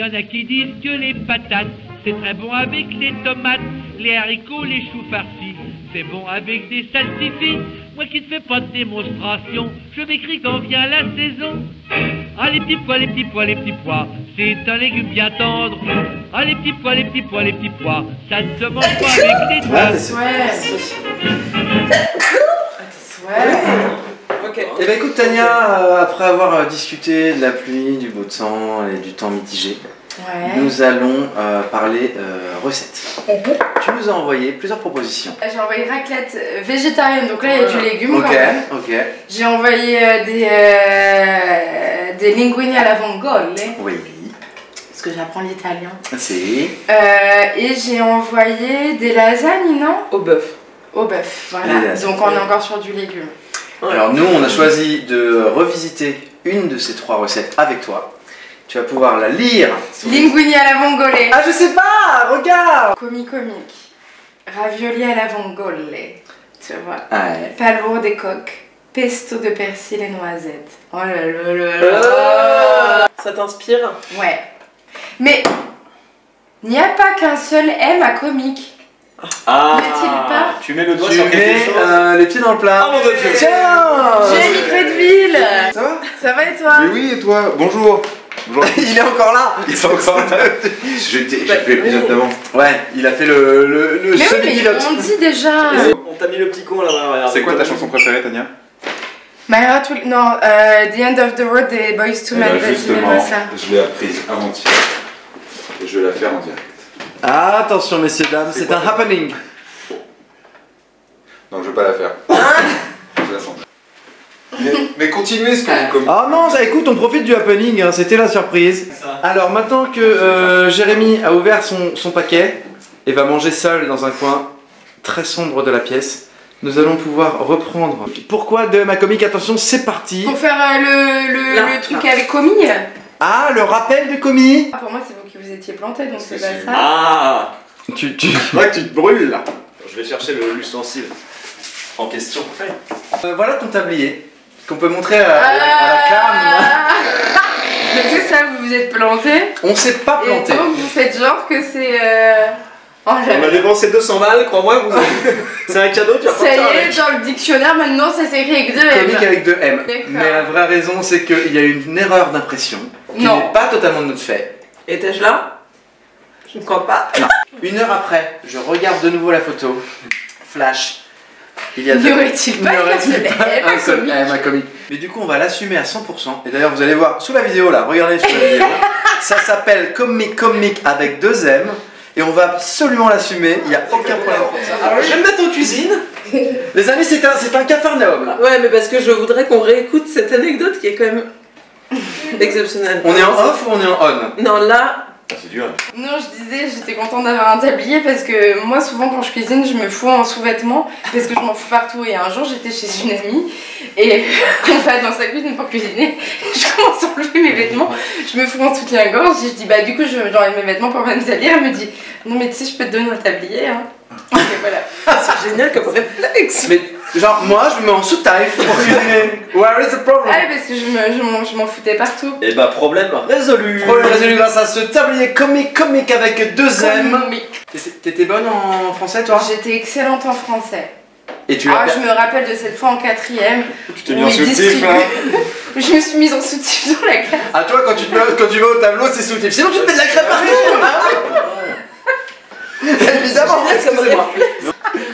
en a qui disent que les patates, c'est très bon avec les tomates, les haricots, les choux farcis, c'est bon avec des salsifis. Moi qui ne fais pas de démonstration, je m'écris quand vient la saison. Ah les petits pois, les petits pois, les petits pois, c'est un légume bien tendre. Ah les petits pois, les petits pois, les petits pois, ça ne se mange pas avec des doigts. Ouais. Ok. Eh ben écoute Tania, après avoir discuté de la pluie, du beau temps et du temps mitigé, nous allons parler recettes. Tu nous as envoyé plusieurs propositions. J'ai envoyé raclette végétarienne, donc là il y a du légume quand même. Ok. J'ai envoyé des linguini à la vongole. Oui. Parce que j'apprends l'italien. Si. Et j'ai envoyé des lasagnes, non? Au bœuf. Au bœuf, voilà. Donc on est encore sur du légume. Alors nous on a choisi de revisiter une de ces trois recettes avec toi. Tu vas pouvoir la lire. Linguini à la vongole. Ah je sais pas, regarde. Comique. Ravioli à la vongole. Tu vois. Ouais. Palourde des coques. Pesto de persil et noisettes. Oh là là là là. Ça t'inspire? Ouais. Mais il n'y a pas qu'un seul M à comique. Ah, N'est-il pas? tu mets le doigt Tu sur quelque mets chose. les pieds dans le plat. Oh mon Dieu. Tiens. Jérémy Crédville. Ça va? Ça va et toi? Mais oui, et toi? Bonjour. Bonjour. Il est encore là. Il est encore là. J'ai fait l'épisode d'avant. Ouais, il a fait le Mais oui, mais semi-pilote. on dit déjà. On t'a mis le petit con là-bas, regarde. C'est quoi ta chanson préférée, Tania? My Heart Will... Non, The End of the Road des Boys to Men. Vas-y, Justement, mets-moi ça. je l'ai apprise avant-hier. Et je vais la faire en direct. Ah, attention messieurs dames, c'est un happening. Non, je vais pas la faire. Je la sens. Mais continuez ce que vous commentez. Ah non, ça, écoute, on profite du happening, hein, c'était la surprise. Alors maintenant que Jérémy a ouvert son paquet et va manger seul dans un coin très sombre de la pièce, nous allons pouvoir reprendre. Pourquoi de ma comique? Attention, c'est parti. Pour faire le truc avec Comille. Ah, le rappel de commis. Pour moi, c'est vous qui vous étiez planté, donc c'est pas C'est ça. Ah, Tu... je crois que tu te brûles là. Je vais chercher l'ustensile en question. voilà ton tablier qu'on peut montrer à la cam. C'est ça, vous vous êtes planté. On s'est pas Et planté. donc, vous faites genre que c'est... Oh là On là. a dépensé 200 balles, crois-moi. C'est un cadeau, tu vas Ça pas y faire est, avec. dans le dictionnaire, maintenant, ça s'écrit avec 2 M. Comique avec 2 M. D'accord. Mais la vraie raison, c'est qu'il y a eu une erreur d'impression qui Non. n'est pas totalement de notre fait. Étais-je là? Je ne crois pas. Une heure après, je regarde de nouveau la photo. Flash. Il y a N'y aurait-il pas qu'un seul M à un seul comique? M à comique. Mais du coup, on va l'assumer à 100%. Et d'ailleurs, vous allez voir sous la vidéo là, regardez sous la vidéo. Ça s'appelle Comique avec 2 M. Et on va absolument l'assumer, il n'y a aucun problème pour ça. Alors, je vais me mettre en cuisine. Les amis, c'est un cafarnaum là. Ouais, mais parce que je voudrais qu'on réécoute cette anecdote qui est quand même exceptionnelle. On est en off ou on est en on? Non, là, Ah, c'est dur. Non, je disais, j'étais contente d'avoir un tablier parce que moi, souvent, quand je cuisine, je me fous en sous-vêtements parce que je m'en fous partout. Et un jour, j'étais chez une amie et on va dans sa cuisine pour cuisiner. Je commence à enlever mes vêtements, je me fous en soutien-gorge. Je dis, bah, du coup, j'enlève mes vêtements pour me salir. Elle me dit, non, mais tu sais, je peux te donner un tablier. Hein. Et voilà. c'est génial comme réflexe. Mais genre, moi, je me mets en sous-taille pour cuisiner. Where is the problem? Ah, parce que je m'en foutais partout. Et bah, problème résolu. Problème résolu grâce à ce tablier comique avec 2 M. Comique. T'étais bonne en français, toi? J'étais excellente en français. Et tu Ah, l'as je me rappelle de cette fois en 4ème. Tu t'es mis en soutif là. Je me suis mise en soutif dans la classe. Ah, toi, quand tu vas au tableau, c'est soutif. Sinon, tu te mets de la crème partout. Évidemment, excusez-moi.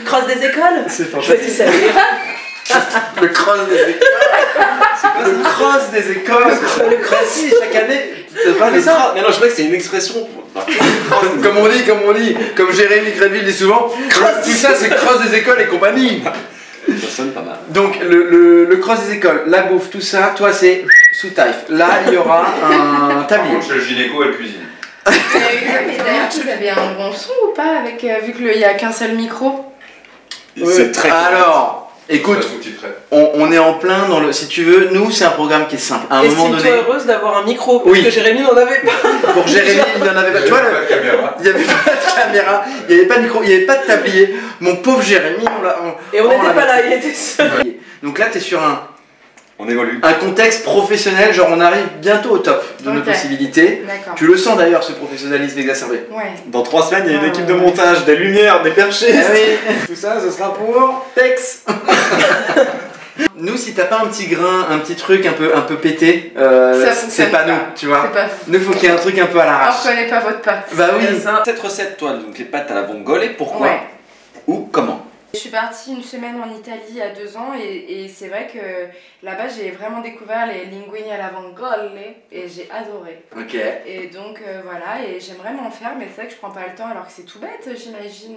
Cross des écoles. C'est Je vais te saluer. Le cross des écoles. C'est quoi le cross des écoles? Le cross, si, chaque année. T'as pas Mais les ça? mais non, je crois que c'est une expression. Comme on dit, comme Jérémy Crédville dit souvent, tout ça c'est cross des écoles et compagnie. Ça sonne pas mal. Donc le cross des écoles, la bouffe, tout ça, toi c'est sous taille. Là il y aura un tablier. Chez le gynéco, elle cuisine. Mais d'ailleurs, vous avez un bon son ou pas avec, vu qu'il n'y a qu'un seul micro? C'est très Alors, écoute, Sous-titré. on est en plein dans le. Si tu veux, nous c'est un programme qui est simple. À un moment donné, Estime-toi heureuse d'avoir un micro, parce Oui. que Jérémy n'en avait pas. pour Jérémy, il n'y en avait pas. Tu vois, Pas de caméra. il n'y avait pas de caméra, il n'y avait pas de micro, il n'y avait pas de tablier. Mon pauvre Jérémy, Et on l'a n'était pas mis. là, il était seul. Donc là, tu es sur un On évolue. Un contexte professionnel, genre on arrive bientôt au top de nos possibilités. D'accord. Tu le sens d'ailleurs, ce professionnalisme exacerbé. Ouais. Dans 3 semaines, il y a une équipe de montage, des lumières, des perchés. Tout ça, ce sera pour Tex. Nous, si t'as pas un petit grain, un petit truc un peu pété, c'est pas nous, tu vois. C'est pas Nous, faut qu'il y ait un truc un peu à Alors, l'arrache. je connais pas votre pâte. Bah oui. Cette recette, toi, donc les pâtes à la vongole, pourquoi? Ouais. Ou comment? Je suis partie une semaine en Italie il y a 2 ans et c'est vrai que là-bas j'ai vraiment découvert les linguini à la vongole et j'ai adoré. Ok. Et donc voilà, et j'aimerais m'en faire, mais c'est vrai que je prends pas le temps alors que c'est tout bête, j'imagine.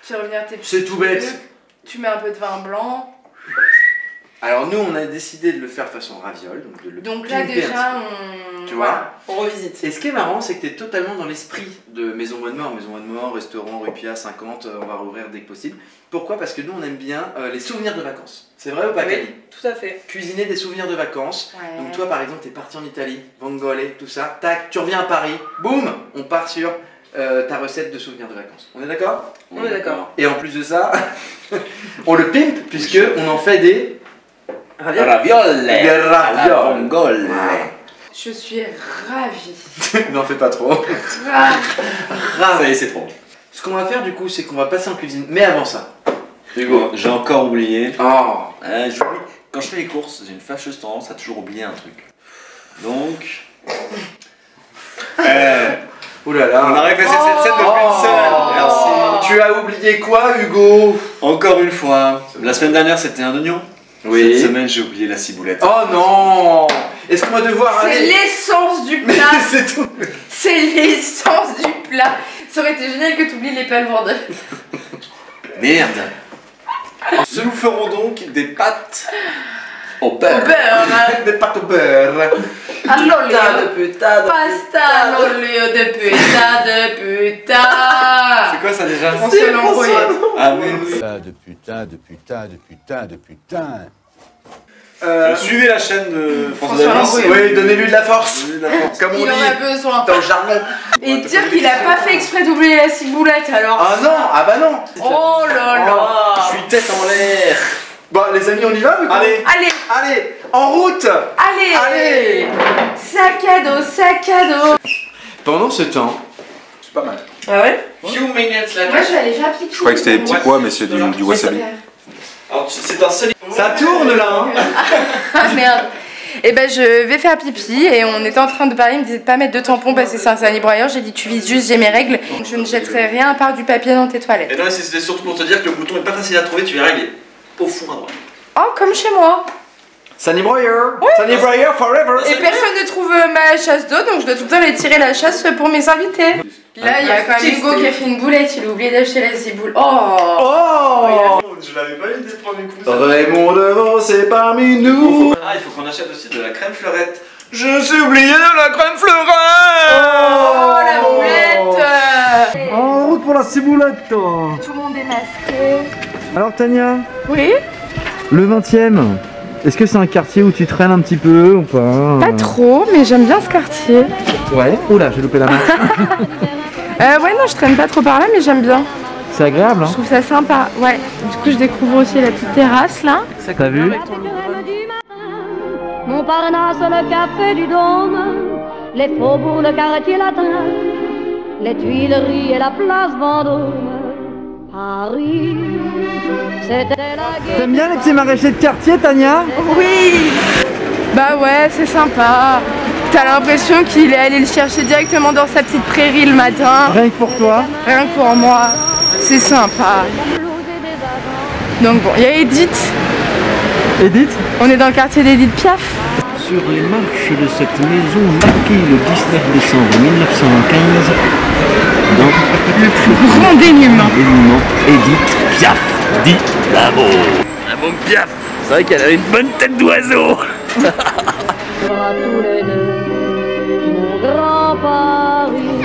Tu reviens tes petits C'est tout bête. trucs, tu mets un peu de vin blanc. Alors nous, on a décidé de le faire façon raviole, donc de le Donc là pimper un déjà petit peu. on... Tu voilà. On revisite. Et ce qui est marrant, c'est que tu es totalement dans l'esprit de Maison Moine Mort. Maison Moine Mort, restaurant, Rupia, 50, on va rouvrir dès que possible. Pourquoi? Parce que nous, on aime bien les souvenirs de vacances. C'est vrai ou pas, Kali? Oui, tout à fait. Cuisiner des souvenirs de vacances. Ouais. Donc toi, par exemple, tu es parti en Italie, Vongole, tout ça. Tac, tu reviens à Paris, boum, on part sur ta recette de souvenirs de vacances. On est d'accord? On est d'accord. Et en plus de ça, on le pimpe, puisque on en fait des... Raviole. Des À la ravioles. vongole. Je suis ravie. N'en fais pas trop. Ça y est, c'est trop. Ce qu'on va faire du coup, c'est qu'on va passer en cuisine. Mais avant ça, Hugo, j'ai encore oublié. oh, J'oublie. Quand je fais les courses, j'ai une fâcheuse tendance à toujours oublier un truc. Donc. oh là On là. a répété cette scène depuis une semaine. Merci. Tu as oublié quoi, Hugo? Encore une fois. La semaine dernière, c'était un oignon. Oui. Cette semaine, j'ai oublié la ciboulette. Oh non. Est-ce qu'on va devoir C'est aller... l'essence du Mais plat. c'est tout. C'est l'essence du plat. Ça aurait été génial que tu oublies les palourdes. Merde. Nous ferons donc des pâtes au Au beurre. beurre. Des pâtes au beurre. All'olio. Putain de putain de Pasta all'olio de puta de puta. C'est quoi ça déjà? François Lambrouillet. Ah oui, oui. De putain, de putain, de putain, de putain. Suivez la chaîne de François François Davis. Lambrouillet. Oui, donnez-lui de la force. Donnez de la force. Comme on Il en a dit besoin. dans le jargon. Et dire qu'il a pas fait exprès d'oublier la ciboulette alors. Ah non, ah bah non. Oh là là. Je suis tête en l'air. Bon, les amis, on y va? Allez. Allez, Allez, en route. allez. Allez. Sac à dos, sac à dos. Pendant ce temps, C'est pas mal. Ah ouais? Few minutes later. Moi je vais aller faire pipi. Je croyais que c'était des petits pois, mais c'est du wasabi. Alors, c'est un seul. ça tourne là, hein. Ah merde. Et ben je vais faire pipi et on était en train de parler, il me disait de pas mettre de tampon parce que c'est un sanibroyeur. J'ai dit tu vises juste, j'ai mes règles. Je ne jetterai rien à part du papier dans tes toilettes. Et non, c'était surtout pour te dire que le bouton est pas facile à trouver, tu verras, il est au fond à droite. Oh comme chez moi. Sunny Broyer. Sunny Broyer forever. Et personne ne trouve ma chasse d'eau donc je dois tout le temps aller tirer la chasse pour mes invités. Là il y a quand même Hugo qui a fait une boulette, il a oublié d'acheter la ciboule. Oh. Oh. Je l'avais pas eu dès le premier coup. Raymond Devos, c'est parmi nous. Ah, il faut qu'on achète aussi de la crème fleurette. Je suis oublié de la crème fleurette. Oh la boulette. En route pour la ciboulette. Tout le monde est masqué. Alors Tania, Oui. le 20e, est-ce que c'est un quartier où tu traînes un petit peu ou pas? Pas trop, mais j'aime bien ce quartier. Ouais. Oula, j'ai loupé la main. Ouais, non, je traîne pas trop par là, mais j'aime bien. C'est agréable, hein? Je trouve ça sympa. Ouais. Du coup, je découvre aussi la petite terrasse là. T'as vu? Montparnasse, le café du Dôme, les faubourgs, le quartier latin, les Tuileries et la place Vendôme. Paris, c'était la guerre. T'aimes bien les petits maraîchers de quartier, Tania? Oui. Bah ouais, c'est sympa. T'as l'impression qu'il est allé le chercher directement dans sa petite prairie le matin. Rien que pour toi. Rien que pour moi. C'est sympa. Donc bon, il y a Edith. Edith? On est dans le quartier d'Edith Piaf. Sur les marches de cette maison marquée le 19 décembre 1915, dans Le plus grand des humains. l'événement Edith Piaf dit l'amour. Ah mon Piaf, c'est vrai qu'elle a une bonne tête d'oiseau. À tous les deux, mon grand Paris.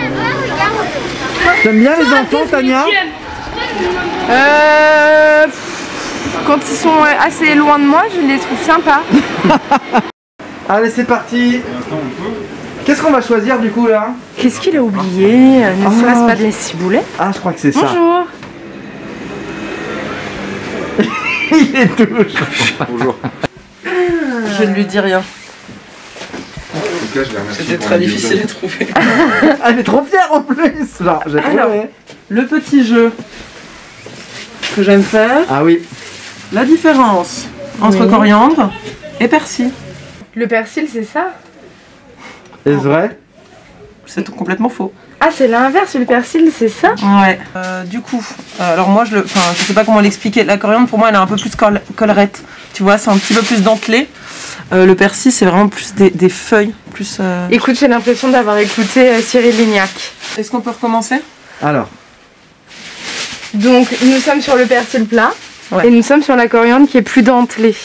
T'aimes bien les enfants, Tania? Quand ils sont assez loin de moi, je les trouve sympas. Allez, c'est parti. Qu'est-ce qu'on va choisir du coup là? Qu'est-ce qu'il a oublié? Ne serait-ce pas de la ciboulette? Ah, je crois que c'est ça. Bonjour. Il est touche. Bonjour. je ne lui dis rien. En tout cas, je les remercie. C'était pour très les difficile à bienvenus. trouver. Elle est trop fière en plus. Genre, j'ai Alors. trouvé. Le petit jeu que j'aime faire, Ah oui. la différence entre coriandre et persil. Le persil, c'est ça? Est-ce vrai? C'est tout complètement faux. Ah, c'est l'inverse, le persil, c'est ça? Ouais. Du coup, alors moi je sais pas comment l'expliquer. La coriandre pour moi elle est un peu plus collerette. Tu vois, c'est un petit peu plus dentelé. Le persil c'est vraiment plus des feuilles. Plus. Écoute, j'ai l'impression d'avoir écouté Cyril Lignac. Est-ce qu'on peut recommencer? Alors. Donc, nous sommes sur le persil plat. Ouais. Et nous sommes sur la coriandre qui est plus dentelée.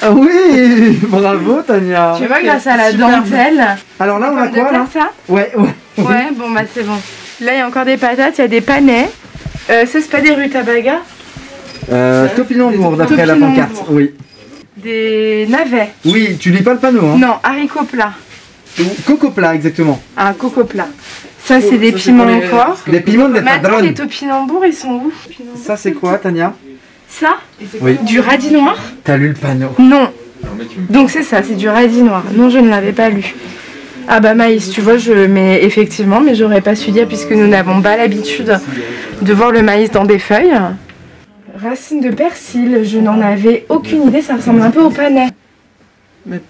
Ah oui. Bravo Tania. Tu vois, grâce à la superbe. dentelle. Alors là on a Pomme de quoi terre, là? ça? Ouais, ouais. Ouais, bon bah c'est bon. Là il y a encore des patates, il y a des panais. Ça c'est pas des rutabagas? Topinambour d'après la Topinambour. pancarte. Oui. Des navets. Oui, tu lis pas le panneau hein? Non, haricots plats. Coco plat exactement. Un coco plat. Ça c'est des Ça, c'est piments pour les- encore. Des piments de Mais attends, padrone. les topinambours ils sont où? Ça c'est quoi Tania? Ça? Oui. Du radis noir? T'as lu le panneau? Non. Donc c'est ça, c'est du radis noir. Non, je ne l'avais pas lu. Ah bah maïs, tu vois, mais effectivement, mais j'aurais pas su dire puisque nous n'avons pas l'habitude de voir le maïs dans des feuilles. Racine de persil, je n'en avais aucune idée, ça ressemble un peu au panais. Mais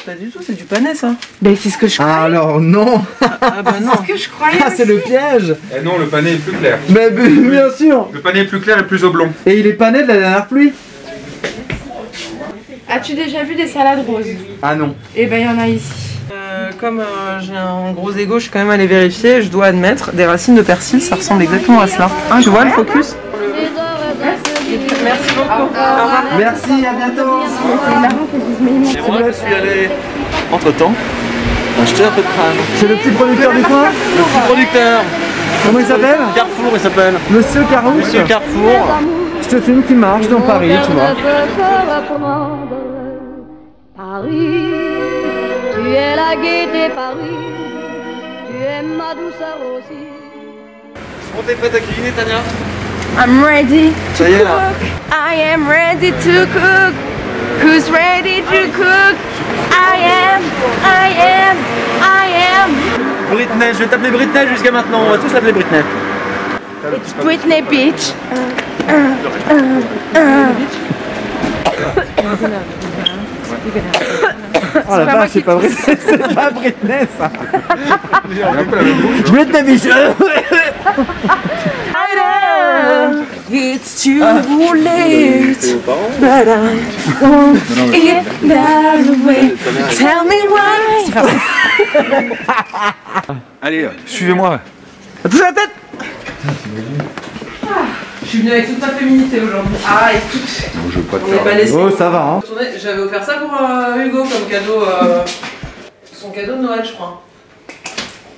pas du tout, c'est du panais ça. Ben c'est ce que je croyais. Alors non. Ah bah non. C'est ce que je croyais. Ah, c'est le piège. Eh non, le pané est plus clair. Mais bien sûr. Le pané est plus clair et plus oblong. Et il est pané de la dernière pluie? As-tu déjà vu des salades roses? Ah non. Eh ben il y en a ici. Comme j'ai un gros ego, je suis quand même allée vérifier. Je dois admettre, des racines de persil, ça ressemble exactement à cela. Tu vois le focus? Merci beaucoup. Au revoir. Merci, à bientôt. C'est marrant que je dise mais Et moi, je suis allé, entre-temps, acheter un peu de crâne. C'est le petit producteur du coin? Le petit producteur, Comment il s'appelle? Carrefour, il s'appelle. Monsieur Carousse. Monsieur Carrefour. Je te filme qui marche dans Paris, tu vois. Paris, tu es la gaieté Paris, tu es ma douceur aussi. Bon, t'es prête à cuisiner, Tania? I'm ready. Ça y est, là. I am ready to cook. Who's ready to cook? I am. Britney, je vais t'appeler Britney jusqu'à maintenant. On va tous l'appeler Britney. It's Britney Beach. Oh la vache, c'est pas vrai, c'est pas Britney ça. Britney Beach. It's too late, but I won't get that way. Tell me why. Allez, suivez-moi. Attention à la tête. Je suis venue avec toute ma féminité aujourd'hui. Ah écoute, Non, je veux pas te on n'est pas laissé. Oh ça va hein. J'avais offert ça pour Hugo comme cadeau. Son cadeau de Noël, je crois.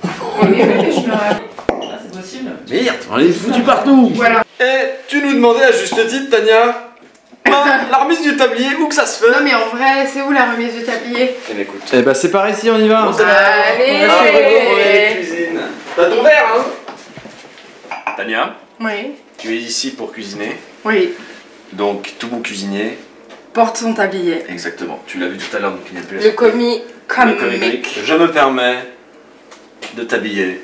Ah, c'est possible. Merde, on est foutu partout. Voilà. Et tu nous demandais à juste titre, Tania, la remise du tablier, où que ça se fait? Non mais en vrai, c'est où la remise du tablier? Eh ben écoute. Eh bah c'est par ici, on y va. Bon, c'est là. Allez. On va retourner la cuisine. T'as ton verre, hein? Tania, Oui, tu es ici pour cuisiner. oui. Donc, tout bon cuisinier, Porte son tablier. exactement. Tu l'as vu tout à l'heure, donc il n'est plus Le commis comique. Je me permets de t'habiller.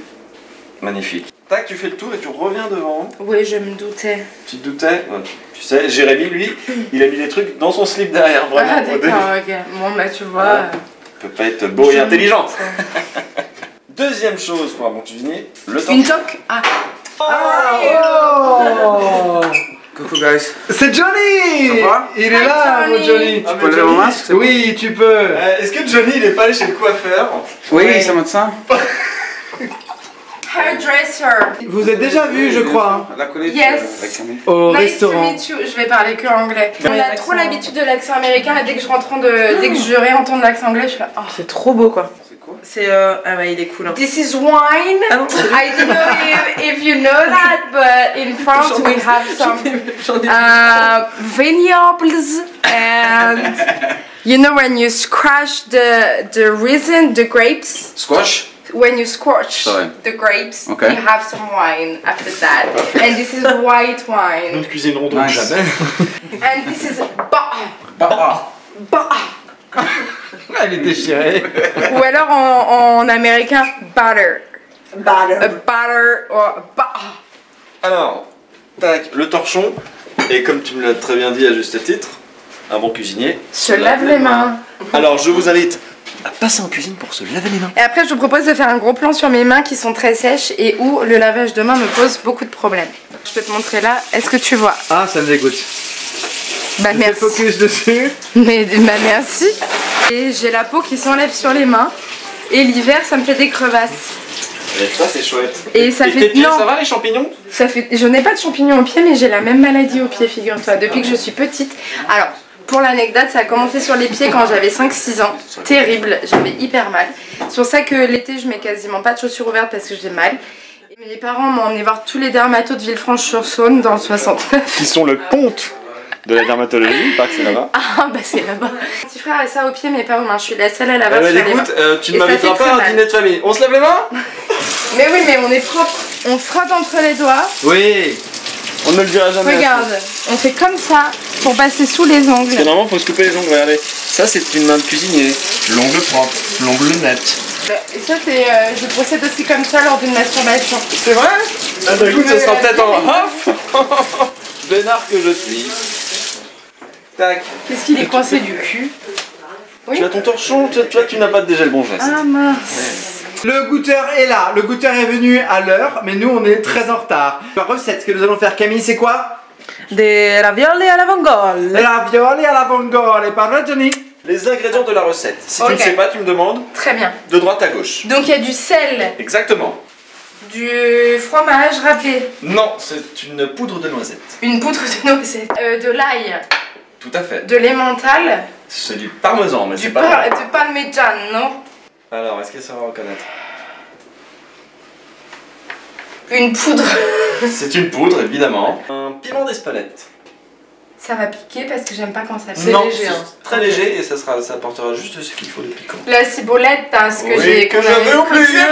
Magnifique. Tac, tu fais le tour et tu reviens devant. Oui, je me doutais. Tu te doutais? Ouais. Tu sais, Jérémy, lui, il a mis les trucs dans son slip derrière, vraiment. Ah au début. d'accord, ok. Bon bah tu vois. Ouais. Peut pas être beau et je me intelligent. doutais. Deuxième chose pour un bon cuisinier, le temps. Une toque. Ah. Oh. Coucou, guys. C'est Johnny. Ça va? Il est Hi, là, mon Johnny. Johnny. Ah, Tu peux lever mon masque? c'est bon? Oui, tu peux. Est-ce que Johnny, il est pas allé chez le coiffeur? Oui, ça médecin. Hairdresser. Vous êtes déjà vu, je crois, La connaît? Yes. au Nice to restaurant. meet you. Je vais parler que anglais. On a l'accent. trop l'habitude de l'accent américain et dès que je réentends l'accent anglais, je suis là. Oh. C'est trop beau quoi. C'est quoi? C'est ah ouais, il est cool. Hein. This is wine. Ah non, I don't know if you know that, but in France we have some J'en ai vineyards and you know when you scratch the resin, the grapes. Squash? When you scorch Sorry. the grapes, Okay. you have some wine after that, and this is white wine, Nous ne cuisinerons donc Nice. jamais. and this is Bah. Elle est déchirée. Ou alors en américain, butter. Butter. Butter. Alors, tac, le torchon. Et comme tu me l'as très bien dit à juste titre, un bon cuisinier Se lave les mains. Alors, je vous invite à passer en cuisine pour se laver les mains. Et après, je vous propose de faire un gros plan sur mes mains qui sont très sèches et où le lavage de mains me pose beaucoup de problèmes. Je peux te montrer là. Est-ce que tu vois? Ah, ça me dégoûte. Bah Je merci. fais focus dessus. Mais bah merci. Et j'ai la peau qui s'enlève sur les mains. Et l'hiver, ça me fait des crevasses. Et ça, c'est chouette. Et ça fait tes pieds, non. ça va les champignons? Ça fait. Je n'ai pas de champignons aux pieds, mais j'ai la même maladie aux pieds, figure-toi, depuis que je suis petite. Alors, pour l'anecdote, ça a commencé sur les pieds quand j'avais 5-6 ans. Terrible, j'avais hyper mal. C'est pour ça que l'été, je mets quasiment pas de chaussures ouvertes parce que j'ai mal. Et mes parents m'ont emmené voir tous les dermatos de Villefranche-sur-Saône dans le 69. Qui sont le ponte de la dermatologie, pas que c'est là-bas. Ah bah c'est là-bas. Mon petit frère a ça aux pieds mais pas aux mains. Je suis la seule à l'avoir sur les mains. Écoute, tu ne Et ça m'inviteras fait pas à très un dîner de famille. On se lave les mains? Mais oui, mais on est propre. On frotte entre les doigts. Oui. On ne le dira jamais. Regarde, on fait comme ça pour passer sous les ongles. Parce que normalement, il faut se couper les ongles. Regardez. Ça, c'est une main de cuisinier. L'ongle propre, l'ongle net. Bah, et ça c'est, je procède aussi comme ça lors d'une masturbation. C'est vrai? Ah bah écoute, ça sera peut-être en off. Bénard que je suis. Tac. Qu'est-ce qu'il est coincé du cul? Oui. Tu as ton torchon, toi tu n'as pas déjà le bon geste. Ah mince. Le goûteur est là. Le goûteur est venu à l'heure, mais nous on est très en retard. La recette que nous allons faire, Camille, c'est quoi? Des ravioli à la vongole. Ravioli à la vongole. Parle, Johnny. Les ingrédients de la recette. Si tu ne Ok. sais pas, tu me demandes Très bien. de droite à gauche. Donc il y a du sel, Exactement. du fromage râpé, Non, c'est une poudre de noisette. une poudre de noisette, de l'ail, Tout à fait. de l'emmental, C'est du parmesan, mais du c'est pas vrai. de parmigiano, Alors, est-ce que ça va reconnaître? une poudre. C'est une poudre, évidemment. Un piment d'Espelette. Ça va piquer parce que j'aime pas quand ça pique. C'est Non, léger, c'est hein. très léger et ça apportera juste ce qu'il faut de piquant. La ciboulette, hein, ce que Oui, j'ai que j'avais oublié. oublié.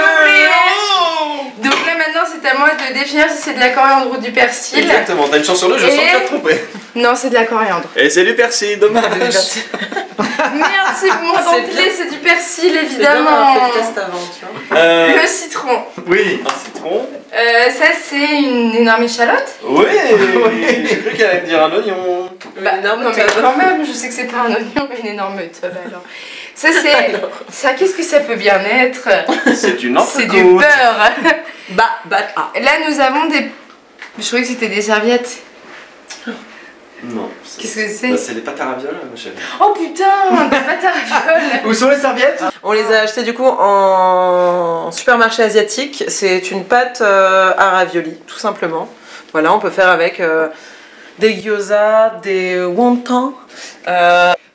Donc là maintenant c'est à moi de définir si c'est de la coriandre ou du persil. Exactement, t'as une chance sur deux, je sens que tu as trompé. Non, c'est de la coriandre. Et c'est du persil, dommage. Merde, c'est mon C'est dentelé, c'est du persil Bien évidemment. d'avoir fait le test avant, tu vois. Le citron. Oui, un citron. Ça c'est une énorme échalote. Oui, j'ai cru qu'elle allait me dire un oignon. Bah, énorme non mais tub. quand même, je sais que c'est pas un oignon mais une énorme tub alors. Ça c'est... Ça qu'est-ce que ça peut bien être? C'est une C'est entrecôte. du beurre. Ah. Là nous avons des... Je croyais que c'était des serviettes. Non. Qu'est-ce que c'est? Bah, c'est les pâtes à ravioles, ma chérie. Oh putain, des pâtes à ravioles. Où sont les serviettes? On les a achetés du coup en supermarché asiatique. C'est une pâte à ravioli, tout simplement. Voilà, on peut faire avec des gyoza, des wontons.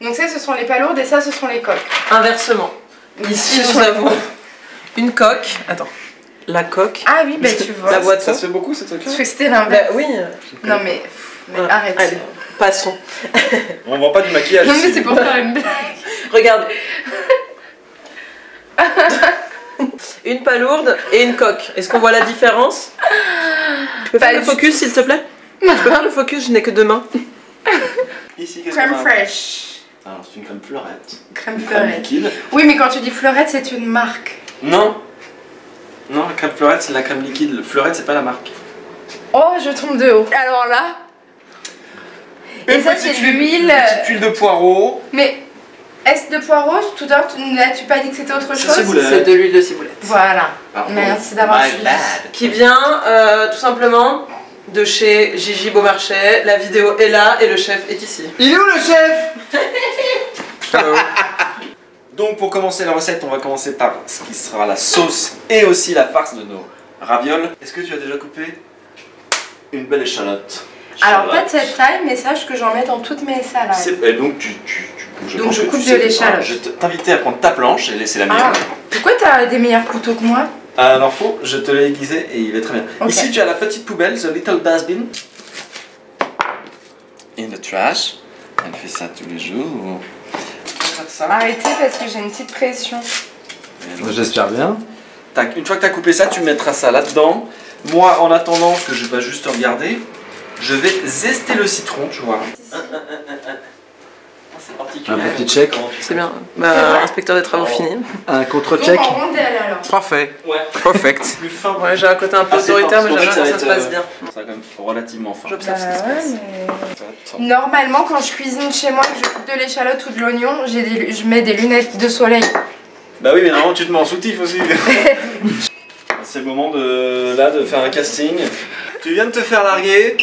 Donc ça ce sont les palourdes et ça ce sont les coques. Inversement. Ici, nous avons une coque. Attends. La coque. Ah oui, bah tu vois. La boîte. Ça se fait beaucoup ces Je trucs-là? croyais que c'était l'inverse. Bah oui. Non mais Voilà. arrête. Allez, passons. On vend pas du maquillage Non mais ici. c'est pour faire une blague. Regarde. Une palourde et une coque. Est-ce qu'on voit la différence? Tu peux Pas faire le du focus s'il te plaît? Tu peux faire le focus, je n'ai que deux mains. Ici, qu'est-ce Crème qu'on a? fraîche. Alors, c'est une crème fleurette. Crème Crème fleurette. liquide. Oui mais quand tu dis fleurette c'est une marque. Non. Non, la crème fleurette, c'est la crème liquide. Le fleurette, c'est pas la marque. Oh je tombe de haut. Alors là. Et ça c'est de l'huile. Une petite huile de poireau. Mais est-ce de poireau? Tout à l'heure n'as-tu pas dit que c'était autre C'est chose? ciboulette. C'est de l'huile de ciboulette. Voilà. Pardon. Merci d'avoir My suivi. bad. Qui vient tout simplement de chez Gigi Beaumarchais. La vidéo est là et le chef est ici. Il est où le chef? Donc pour commencer la recette, on va commencer par ce qui sera la sauce et aussi la farce de nos ravioles. Est-ce que tu as déjà coupé une belle échalote? Alors pas de cette taille mais sache que j'en mets dans toutes mes salades. Et donc tu Donc pense je que coupe tu de sais- l'échalote. Je t'invitais à prendre ta planche et laisser la mienne. Ah, pourquoi t'as des meilleurs couteaux que moi? Alors faux, je te l'ai aiguisé et il est très bien. Ok. Ici tu as la petite poubelle, the little dustbin. In the trash. Elle fait ça tous les jours. On va faire ça. Arrêtez parce que j'ai une petite pression. J'espère bien. Tac, une fois que tu as coupé ça, tu mettras ça là-dedans. Moi, en attendant que je vais juste regarder, je vais zester le citron, tu vois. c'est particulier. Un petit check. C'est bien. Inspecteur des travaux finis. Un contre-check. Donc en rondelle alors. Parfait. Ouais. Perfect. Plus fin. Ouais, j'ai un côté un peu autoritaire, mais j'aime bien quand ça se passe bien. Ça va quand même relativement fin. J'observe ce qui se passe. Normalement, quand je cuisine chez moi et que je coupe de l'échalote ou de l'oignon, je mets des lunettes de soleil. Bah oui, mais normalement tu te mets en soutif aussi. C'est le moment de faire un casting. Tu viens de te faire larguer.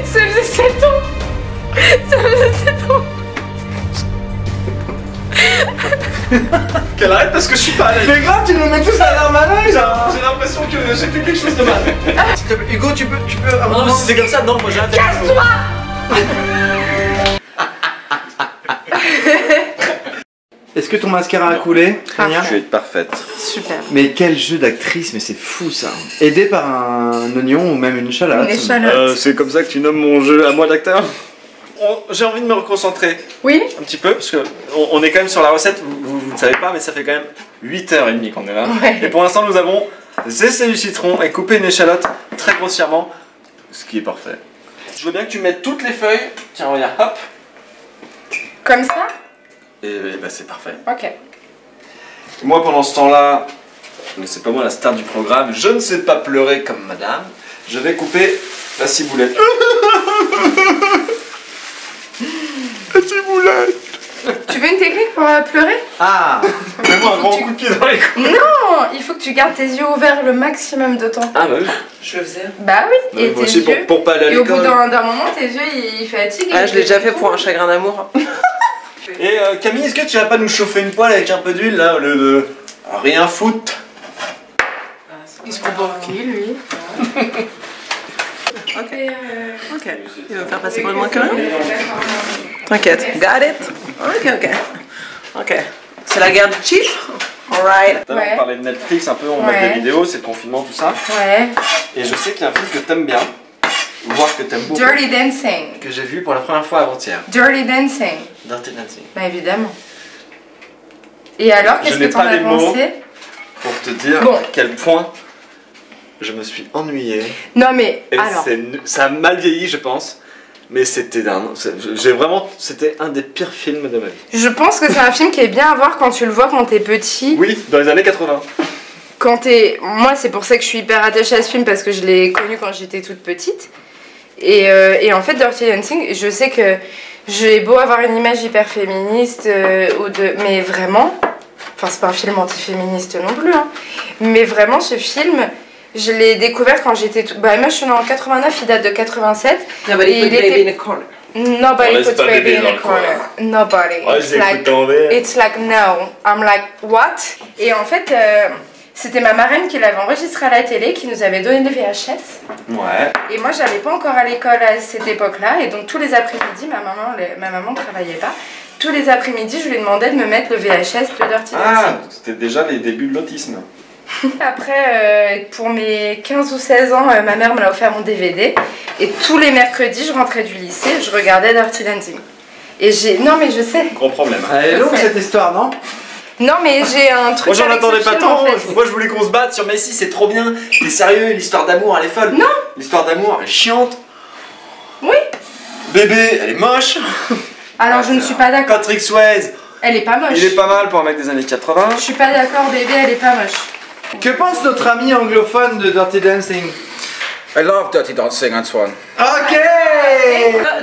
Ça faisait 7 ans. Ça faisait 7 ans. Qu'elle arrête parce que je suis pas à l'aise. Mais grave, tu nous mets tous la larme à l'œil. J'ai l'impression que j'ai fait quelque chose de mal. S'il te plaît, Hugo, tu peux à un Non, mais moment... si c'est comme ça, non, moi j'ai intérêt. Casse-toi. Est-ce que ton mascara a coulé, Tania? Je vais être parfaite. Super. Mais quel jeu d'actrice, mais c'est fou ça. Aidé par un oignon ou même une échalote. Une échalote. C'est comme ça que tu nommes mon jeu à moi d'acteur. J'ai envie de me reconcentrer Oui. un petit peu parce que on est quand même sur la recette, vous ne savez pas, mais ça fait quand même 8h30 qu'on est là. Ouais. Et pour l'instant, nous avons zesté du citron et coupé une échalote très grossièrement, ce qui est parfait. Je veux bien que tu mettes toutes les feuilles. Tiens, regarde, hop. Comme ça. Et bah c'est parfait. Ok. Moi, pendant ce temps-là, mais c'est pas moi la star du programme, je ne sais pas pleurer comme madame. Je vais couper la ciboulette. La ciboulette. Tu veux une technique pour pleurer? Ah. Mets-moi un grand coup de pied dans les couilles. Non, il faut que tu gardes tes yeux ouverts le maximum de temps. Ah bah oui. Je le faisais. Bah oui. Et Moi tes aussi, yeux. pour pas aller à Et au bout l'école. d'un moment, tes yeux ils fatiguent. Ah, je l'ai déjà fait pour un chagrin d'amour. Et Camille, est-ce que tu vas pas nous chauffer une poêle avec un peu d'huile là, au lieu de rien foutre? Il se prend pour qui lui? Ok. Ok. Il va me faire passer pour le moins que rien. T'inquiète. Got it. Ok, ok. Ok. C'est la guerre du chiffre. Alright. Tout à l'heure, Ouais. on parlait de Netflix un peu, on met Ouais. des vidéos, c'est le confinement, tout ça. Ouais. Et je sais qu'il y a un film que t'aimes bien, voire que t'aimes beaucoup, Dirty Dancing. que j'ai vu pour la première fois avant-hier. Dirty Dancing. Dirty Dancing. Bah évidemment. Et alors, Je qu'est-ce n'ai que t'en pas as les mots. pensé? Pour te dire Bon. à quel point je me suis ennuyé. Non mais, Et alors. ça a mal vieilli, je pense. Mais c'était c'était un des pires films de ma vie. Je pense que c'est un film qui est bien à voir quand tu le vois quand t'es petit. Oui, dans les années 80. Quand t'es... Moi, c'est pour ça que je suis hyper attachée à ce film parce que je l'ai connu quand j'étais toute petite. Et en fait, Dirty Dancing, je sais que j'ai beau avoir une image hyper féministe, mais vraiment... Enfin, c'est pas un film anti-féministe non plus, hein. Mais vraiment, ce film, je l'ai découvert quand j'étais... Bah, moi, je suis née en 89, il date de 87. Nobody Et put il baby était- in a corner. Nobody On laisse puts pas baby bébé in dans a le corner. Nobody. Ouais, je It's les like... écoute en VR. It's like no. I'm like what? Et en fait, c'était ma marraine qui l'avait enregistré à la télé, qui nous avait donné des VHS. Ouais. Et moi, j'allais pas encore à l'école à cette époque-là, et donc tous les après-midi, ma maman ne travaillait pas. Tous les après-midi, je lui demandais de me mettre le VHS de Dirty Dancing. Ah, c'était déjà les débuts de l'autisme. Après, pour mes 15 ou 16 ans, ma mère me l'a offert mon DVD. Et tous les mercredis, je rentrais du lycée, je regardais Dirty Dancing. Et j'ai... Non mais je sais. Gros problème. Elle est longue cette histoire, non? Non mais j'ai un truc. Moi j'en avec attendais ce pas film, tant, en fait. moi je voulais qu'on se batte sur Messi, c'est trop bien, t'es sérieux, l'histoire d'amour elle est folle. Non. L'histoire d'amour elle est chiante. Oui. Bébé, elle est moche. Alors je ne suis pas d'accord. Patrick Swayze, Elle est pas moche. il est pas mal pour un mec des années 80. Je suis pas d'accord, bébé, elle est pas moche. Que pense notre ami anglophone de Dirty Dancing? I love Dirty Dancing, Antoine. Ok.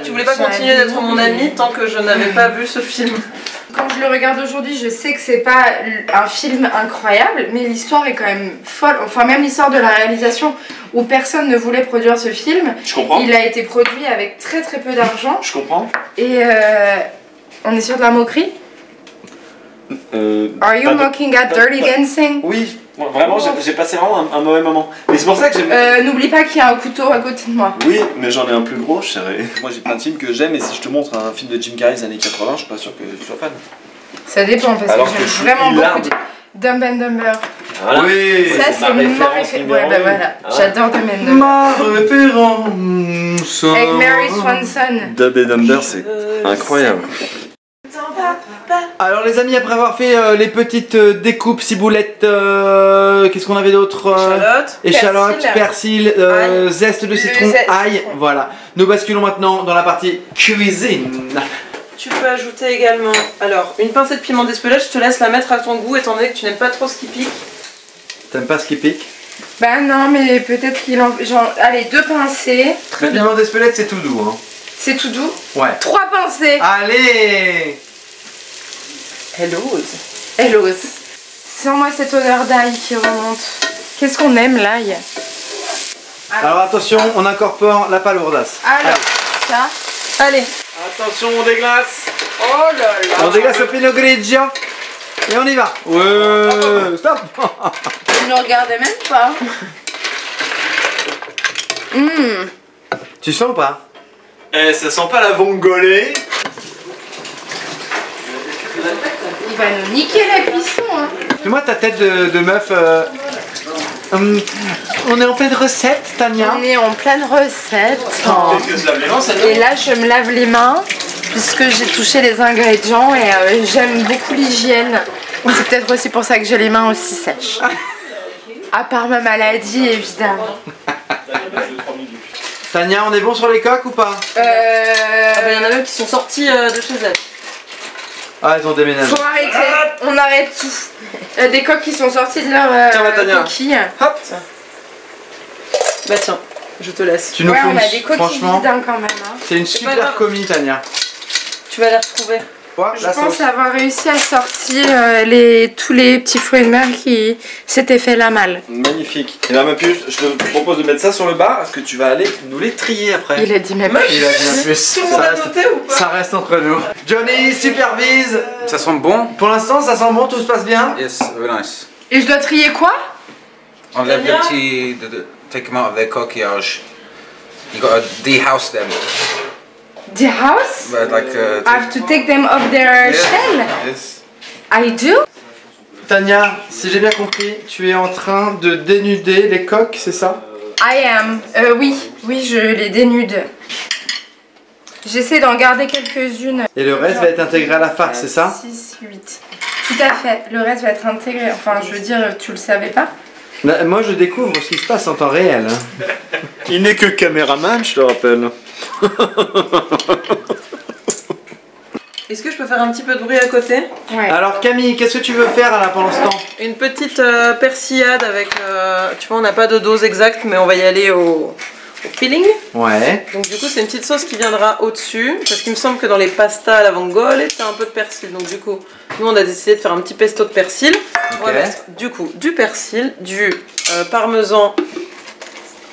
Tu voulais pas continuer d'être mon ami tant que je n'avais pas vu ce film. Quand je le regarde aujourd'hui, je sais que c'est pas un film incroyable, mais l'histoire est quand même folle. Enfin, même l'histoire de la réalisation, où personne ne voulait produire ce film. Je comprends. Il a été produit avec très très peu d'argent. Je comprends. Et on est sur de la moquerie. Are you mocking at Dirty Dancing? Oui, vraiment j'ai passé vraiment un mauvais moment. Mais c'est pour ça que j'aime... N'oublie pas qu'il y a un couteau à côté de moi. Oui, mais j'en ai un plus gros, chérie. Moi j'ai plein de films que j'aime et si je te montre un film de Jim Carrey des années 80, je suis pas sûr que tu sois fan. Ça dépend parce Alors que que je suis j'aime vraiment hilarde. beaucoup Dumb and Dumber. Voilà. Oui. Ça c'est ma référence. Ouais, bah voilà. Ah ouais. J'adore Dumb and Dumber. Ma référence. Avec Mary Swanson. Dumb and Dumber, c'est incroyable. Alors les amis, après avoir fait les petites découpes, ciboulettes, qu'est-ce qu'on avait d'autre Échalotes, persil, zeste de citron, zeste. ail, voilà. Nous basculons maintenant dans la partie cuisine. Tu peux ajouter également, alors, une pincée de piment d'Espelette, je te laisse la mettre à ton goût étant donné que tu n'aimes pas trop ce qui pique. T'aimes pas ce qui pique? Bah non, mais peut-être qu'il en... Genre, allez, 2 pincées. Le piment d'Espelette, c'est tout doux, hein. C'est tout doux. Ouais. 3 pincées. Allez. Elle ose. Elle ose. Sens-moi cette odeur d'ail qui remonte. Qu'est-ce qu'on aime, l'ail? Alors attention, on incorpore la palourdasse. Alors, ça. Allez. Attention, on déglace. Oh là là. On déglace le pinot grigio. Et on y va. Ouais. Stop. Tu ne regardais même pas. Tu sens ou pas? Eh, ça sent pas la vongolée? Il va nous niquer la cuisson, hein. Fais-moi ta tête de meuf. On est en pleine recette, Tania. On est en pleine recette. Peut-être que se lave les mains, ça Et là, je me lave les mains puisque j'ai touché les ingrédients et j'aime beaucoup l'hygiène. C'est peut-être aussi pour ça que j'ai les mains aussi sèches. À part ma maladie, évidemment. Tania, on est bon sur les coques ou pas? Ah bah il y en a même qui sont sortis de chez elles. Ah, elles ont déménagé. Faut arrêter, on arrête tout. Des coques qui sont sorties de leur coquille. Hop. Bah tiens, je te laisse. Tu nous Ouais, on a fonces, des coquilles franchement. vides hein, quand même. Hein. C'est une pas super grave. commis, Tania. Tu vas les retrouver. Quoi, Je la pense sauce. avoir réussi à sortir tous les petits fruits de mer qui s'étaient fait la malle. Magnifique. Et là, ma puce, je te propose de mettre ça sur le bar parce que tu vas aller nous les trier après. Il a dit même. Il a bien plus. Tout le monde a noté ou pas? Ça reste entre nous. Johnny supervise. Ça sent bon? Pour l'instant, ça sent bon, tout se passe bien. Yes, very nice. Et je dois trier quoi? Enlève le petit, take them out of their coquillage. You gotta dehouse them. The house? But like, I have to take them off their yes, shell? yes. I do? Tania, si j'ai bien compris, tu es en train de dénuder les coques, c'est ça? I am. Oui, je les dénude. J'essaie d'en garder quelques-unes. Et le reste va être intégré à la farce, c'est ça? 6, 8. Tout à fait. Le reste va être intégré. Enfin, je veux dire, tu le savais pas? Bah, moi, je découvre ce qui se passe en temps réel. Il n'est que caméraman, je te rappelle. Est-ce que je peux faire un petit peu de bruit à côté? Ouais. Alors Camille, qu'est-ce que tu veux faire là pendant ce temps? Une petite persillade avec, tu vois on n'a pas de dose exacte mais on va y aller au filling. Ouais. Donc du coup c'est une petite sauce qui viendra au-dessus parce qu'il me semble que dans les pastas à la vongole t'as un peu de persil. Donc du coup nous on a décidé de faire un petit pesto de persil. On va mettre du coup du persil, du parmesan.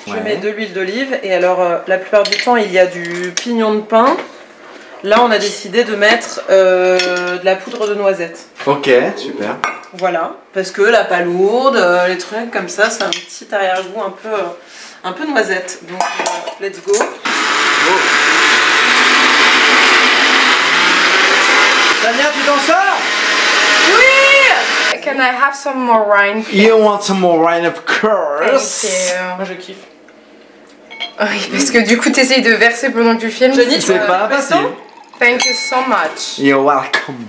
Je mets de l'huile d'olive et alors la plupart du temps il y a du pignon de pain. Là on a décidé de mettre de la poudre de noisette. Ok, super. Voilà, parce que la palourde, les trucs comme ça, c'est un petit arrière-goût un peu noisette. Donc let's go. Tania, tu t'en sors? Oui! Can I have some more wine? You want some more wine, of course. Thank you. Moi je kiffe. Oui, parce que du coup t'essayes de verser pendant que tu filmes. Johnny, tu C'est veux pas du pesto? facile. Thank you so much. You're welcome.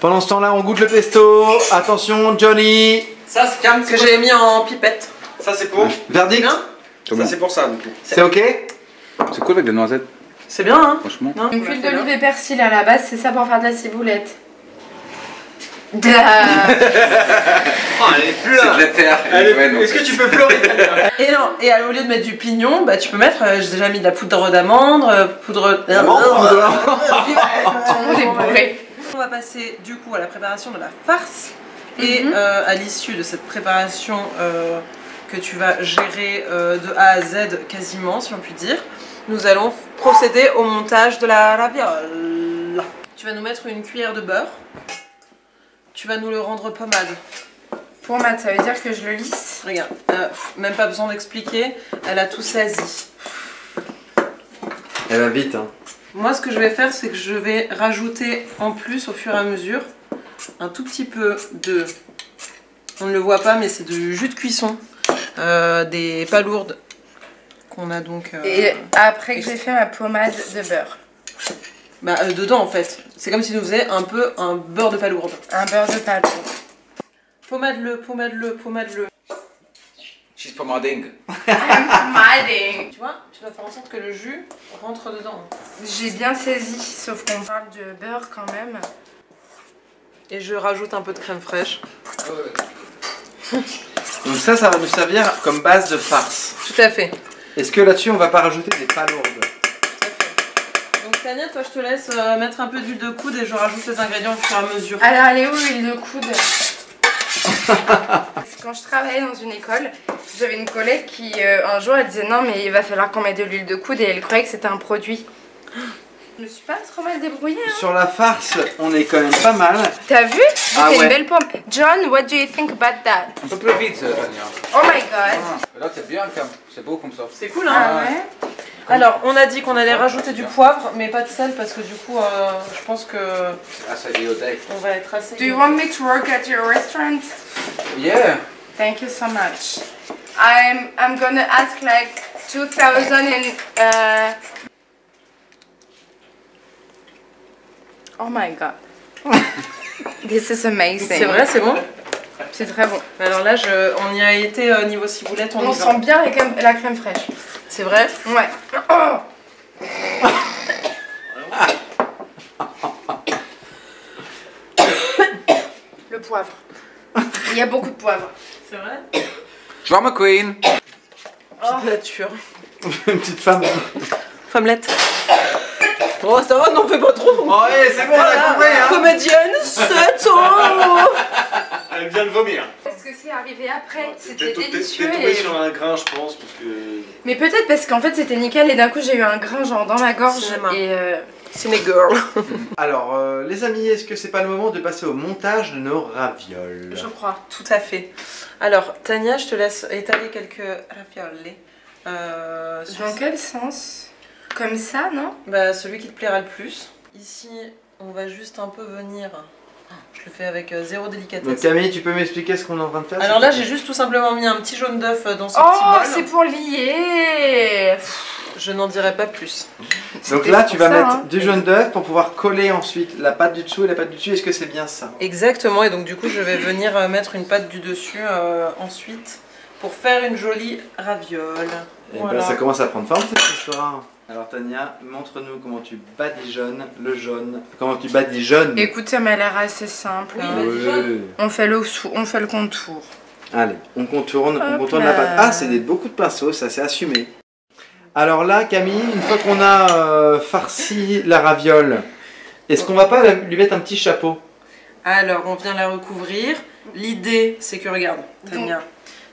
Pendant ce temps-là, on goûte le pesto. Attention, Johnny. Ça, c'est calme. Que j'ai mis en pipette. Ça, c'est pour. Verdict? Bien. Ça, c'est pour ça, du coup. C'est ok? C'est cool avec des noisettes, C'est bien, hein? franchement. Non, Une huile d'olive et persil à la base, c'est ça pour faire de la ciboulette. Oh, elle est plus C'est là. de la terre. Est-ce que tu peux pleurer, Tania? Et non, et au lieu de mettre du pignon, bah tu peux mettre, j'ai déjà mis de la poudre d'amande, poudre... On est bourré. On va passer du coup à la préparation de la farce et à l'issue de cette préparation que tu vas gérer de A à Z quasiment si on peut dire, nous allons procéder au montage de la raviole. Tu vas nous mettre une cuillère de beurre, tu vas nous le rendre pommade. Pommade, ça veut dire que je le lisse. Regarde, même pas besoin d'expliquer, elle a tout saisi. Elle va vite, hein. Moi, ce que je vais faire, c'est que je vais rajouter en plus, au fur et à mesure, un tout petit peu de... On ne le voit pas, mais c'est du jus de cuisson. Des palourdes qu'on a donc... Et après que j'ai fait ma pommade de beurre. Bah dedans en fait. C'est comme si nous faisait un peu un beurre de palourde. Un beurre de palourde. Pommade-le, pommade-le, pommade-le. She's pomading. Pomading. Tu vois, tu dois faire en sorte que le jus rentre dedans. J'ai bien saisi, sauf qu'on parle de beurre quand même. Et je rajoute un peu de crème fraîche. Donc ça va nous servir comme base de farce. Tout à fait. Est-ce que là-dessus on va pas rajouter des palourdes? Tout à fait. Donc Tania, toi je te laisse mettre un peu d'huile de coude et je rajoute les ingrédients au fur et à mesure. Alors elle est où l'huile de coude? Quand je travaillais dans une école, j'avais une collègue qui un jour elle disait non mais il va falloir qu'on mette de l'huile de coude et elle croyait que c'était un produit. Je me suis pas trop mal débrouillée. Hein. Sur la farce, on est quand même pas mal. T'as vu? J'ai fait une belle pomme. John, what do you think about that? Un peu plus vite, Tania. Oh my god. Là, c'est bien, c'est beau comme ça. C'est cool, hein? Ah ouais. Alors, on a dit qu'on allait rajouter du poivre, mais pas de sel parce que du coup, je pense que C'est assez iodé. on va être assez. Do you want me to work at your restaurant? Yeah. Thank you so much. I'm gonna ask like 2000 and oh my god. This is amazing. C'est vrai, c'est bon? C'est très bon. Alors là, on y a été niveau ciboulette, On sent bien la crème fraîche. C'est vrai? Ouais. Oh. Le poivre. Il y a beaucoup de poivre. C'est vrai? Drama Queen. Petite nature. Une petite femme. Femmelette. Oh, ça va, n'en fais pas trop. Oh, ouais, c'est bon, on a compris, hein. Comédienne, 7 ans. Elle vient de vomir. Parce que c'est arrivé après, c'était T'es délicieux. tombé Et... sur un grain, je pense, parce que... Mais peut-être parce qu'en fait c'était nickel et d'un coup j'ai eu un grain genre dans ma gorge. Cinéma. Et Ciné girl. Alors, les amis, est-ce que c'est pas le moment de passer au montage de nos ravioles? je crois. Tout à fait. Alors, Tania, je te laisse étaler quelques ravioles. Dans quel sens? Comme ça, non? Bah, celui qui te plaira le plus. Ici, on va juste un peu venir. Je le fais avec zéro délicatesse. Donc Camille, tu peux m'expliquer ce qu'on est en train de faire? Alors là, j'ai juste tout simplement mis un petit jaune d'œuf dans ce petit Oh, bol. c'est pour lier. Je n'en dirai pas plus. Donc là, tu vas ça, mettre hein. du jaune d'œuf pour pouvoir coller ensuite la pâte du dessous et la pâte du dessus. Est-ce que c'est bien ça? Exactement, et donc du coup, je vais venir mettre une pâte du dessus ensuite pour faire une jolie raviole. Et Voilà. ben, ça commence à prendre forme cette histoire. Alors Tania, montre-nous comment tu badigeonnes le jaune. Comment tu badigeonnes. Écoute, ça m'a l'air assez simple. Oui, hein. badigeonne. On fait le contour. Allez, on contourne Hop la là. pâte. Ah, c'est beaucoup de pinceaux, ça c'est assumé. Alors là, Camille, une fois qu'on a farci la raviole, est-ce qu'on va pas lui mettre un petit chapeau? Alors, on vient la recouvrir. L'idée, c'est que, regarde, Tania,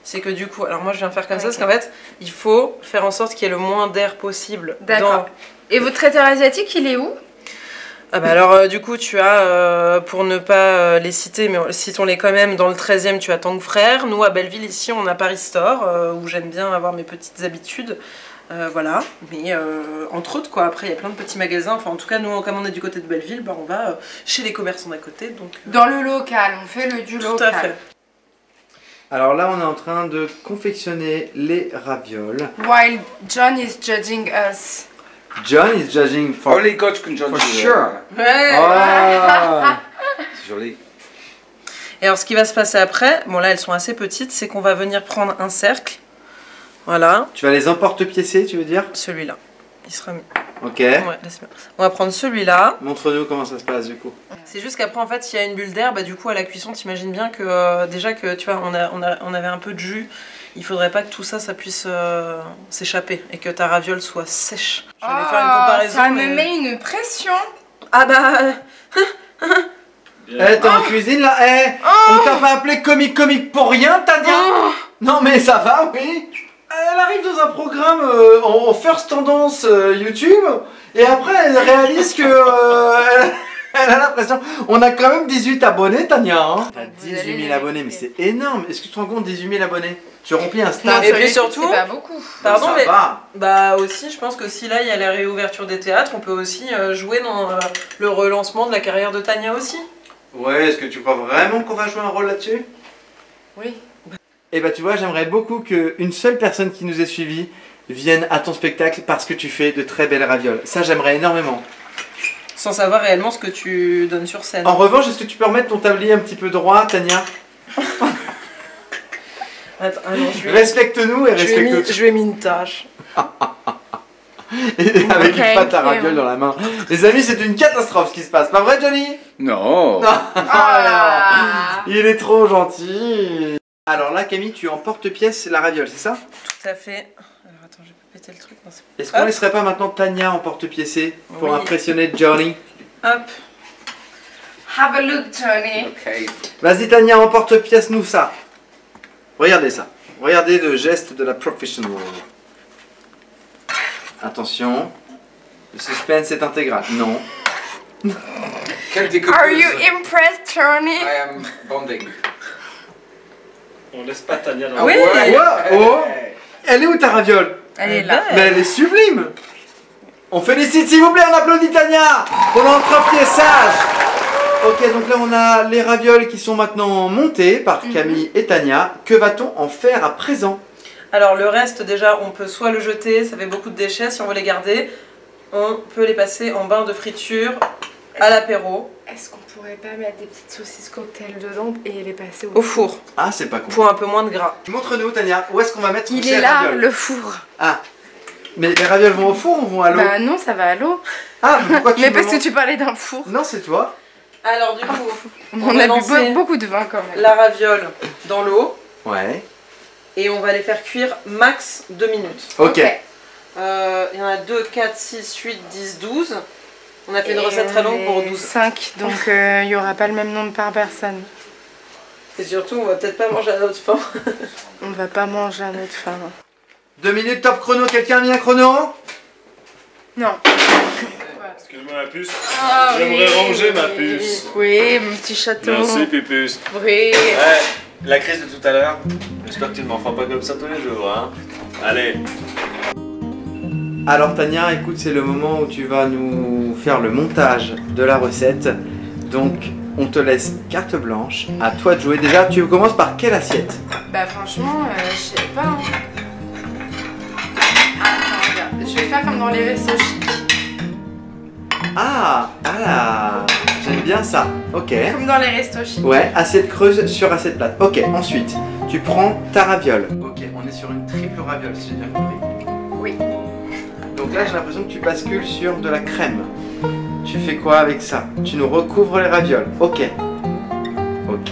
c'est que du coup, alors moi je viens faire comme ça, parce qu'en fait, il faut faire en sorte qu'il y ait le moins d'air possible. D'accord. Et votre traiteur asiatique, il est où? Ah bah alors du coup tu as, pour ne pas les citer, mais citons-les quand même, dans le 13e tu as Tang Frères, nous à Belleville ici on a Paris Store, où j'aime bien avoir mes petites habitudes, voilà, mais entre autres quoi, après il y a plein de petits magasins, enfin en tout cas nous comme on est du côté de Belleville, bah, on va chez les commerçants d'à côté, donc... Dans le local, on fait le du Tout local. à fait. Alors là, on est en train de confectionner les ravioles. While John is judging us. John is judging for, Only God can judge for you. sure. Ouais. Ah. C'est joli. Et alors ce qui va se passer après, bon là elles sont assez petites, c'est qu'on va venir prendre un cercle, voilà, Tu vas les emporte-piécer, tu veux dire? celui-là, il sera mieux. Ok. Ouais, laisse-moi. On va prendre celui-là. Montre-nous comment ça se passe du coup. C'est juste qu'après en fait s'il y a une bulle d'air, bah du coup à la cuisson t'imagines bien que déjà que tu vois on avait un peu de jus, il faudrait pas que tout ça puisse s'échapper et que ta raviole soit sèche. Je vais faire une comparaison. Ça mais... me met une pression. Ah bah... Eh, t'es en cuisine là? Eh, on t'a pas appelé comique pour rien, Tania? Non mais ça va, oui. Elle arrive dans un programme en first tendance YouTube et après elle réalise que elle a l'impression. On a quand même 18 abonnés, Tania. Hein. T'as 18 000 abonnés, mais c'est énorme. Est-ce que tu te rends compte, 18 000 abonnés? Tu remplis un stade. Et puis surtout, c'est pas beaucoup. pardon, ça mais va. bah aussi, je pense que si là il y a la réouverture des théâtres, on peut aussi jouer dans le relancement de la carrière de Tania aussi. Ouais, est-ce que tu crois vraiment qu'on va jouer un rôle là-dessus? Oui. Et bah tu vois, j'aimerais beaucoup qu'une seule personne qui nous ait suivis vienne à ton spectacle parce que tu fais de très belles ravioles. Ça, j'aimerais énormément. sans savoir réellement ce que tu donnes sur scène. En revanche, est-ce que tu peux remettre ton tablier un petit peu droit, Tania? Attends, alors, respecte-nous et respecte. Je lui ai mis une tâche. Avec une pâte à ravioles dans la main. Les amis, c'est une catastrophe ce qui se passe. Pas vrai, Johnny? Non. Il est trop gentil. Alors là, Camille, tu emportes-pièce la raviole, c'est ça? Tout à fait. Alors attends, je peux péter le truc. Est-ce qu'on laisserait pas maintenant Tania en porte-piécé pour impressionner Johnny? Hop. Have a look, Johnny. Okay. Vas-y, Tania, emporte-pièce nous ça. Regardez ça. Regardez le geste de la professional. Attention. Le suspense est intégral. Non. Are you impressed, Johnny? I am bonding. On laisse pas Tania dans Oui. Oh. Elle est où ta raviole? Elle est là. Mais elle est sublime. On félicite, s'il vous plaît, on applaudit Tania pour l'entrepiéçage. Ok, donc là on a les ravioles qui sont maintenant montées par Camille et Tania. Que va-t-on en faire à présent? Alors le reste déjà on peut soit le jeter, ça fait beaucoup de déchets, si on veut les garder, on peut les passer en bain de friture à l'apéro. Est-ce qu'on pourrait pas mettre des petites saucisses cocktail dedans et les passer au four? Ah, c'est pas con. Pour un peu moins de gras. Montre-nous Tania, où est-ce qu'on va mettre Il ces est là, ravioles? le four. Ah, mais les ravioles vont au four ou vont à l'eau? Bah non, ça va à l'eau. Ah, mais pourquoi tu Mais me parce que montres? tu parlais d'un four. Non, c'est toi. Alors du coup, on a bu beaucoup de vin quand même. La raviole dans l'eau. Ouais. Et on va les faire cuire max 2 minutes. Ok. Il y en a 2, 4, 6, 8, 10, 12. On a fait une recette très longue pour 12. 5, donc il n'y aura pas le même nombre par personne. Et surtout, on va peut-être pas manger à notre faim. On va pas manger à notre faim. 2 minutes top chrono, quelqu'un a mis un chrono? Non. Excuse-moi ma puce. Ah, J'aimerais oui. ranger ma puce. Oui, mon petit château. Merci Pépus. Oui. Ouais, la crise de tout à l'heure. J'espère que tu ne m'en feras pas comme ça tous les jours, hein. Allez. Alors Tania, écoute, c'est le moment où tu vas nous faire le montage de la recette. Donc, on te laisse carte blanche. À toi de jouer. Déjà, tu commences par quelle assiette? Bah franchement, je sais pas. Hein. Attends, regarde. Je vais faire comme dans les restos chics. Ah, j'aime bien ça. Ok. Comme dans les restos chics. Ouais, assiette creuse sur assiette plate. Ok, ensuite, tu prends ta raviole. Ok, on est sur une triple raviole, si j'ai bien compris. Oui. Donc là, j'ai l'impression que tu bascules sur de la crème. Tu fais quoi avec ça? Tu nous recouvres les ravioles. Ok. Ok.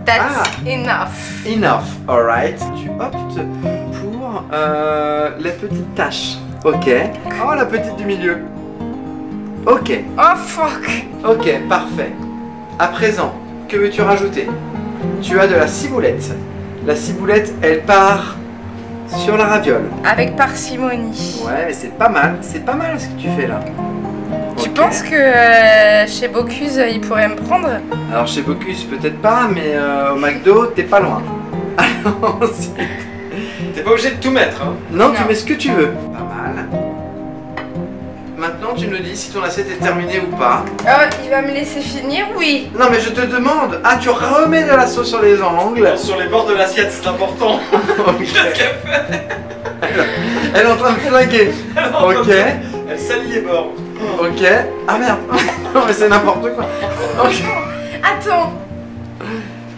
That's enough. Enough, alright. Tu optes pour les petites taches. Ok. Oh, la petite du milieu. Ok. Oh fuck. Ok, parfait. À présent, que veux-tu rajouter? Tu as de la ciboulette. La ciboulette, elle part sur la raviole. Avec parcimonie. Ouais, mais c'est pas mal ce que tu fais là. Tu Ok. penses que chez Bocuse, ils pourraient me prendre? Alors chez Bocuse, peut-être pas, mais au McDo, t'es pas loin. Alors, ensuite... T'es pas obligé de tout mettre, hein. Non, tu mets ce que tu veux. Pas mal. Maintenant, tu me dis si ton assiette est terminée ou pas. Oh, il va me laisser finir? Oui. Non, mais je te demande. Ah, tu remets de la sauce sur les angles. Sur les bords de l'assiette, c'est important. Qu'est-ce qu'elle fait? Elle est en train de flinguer. Ok. Elle salit les bords. Ok. Ah merde. Non, mais c'est n'importe quoi. Ok. Attends.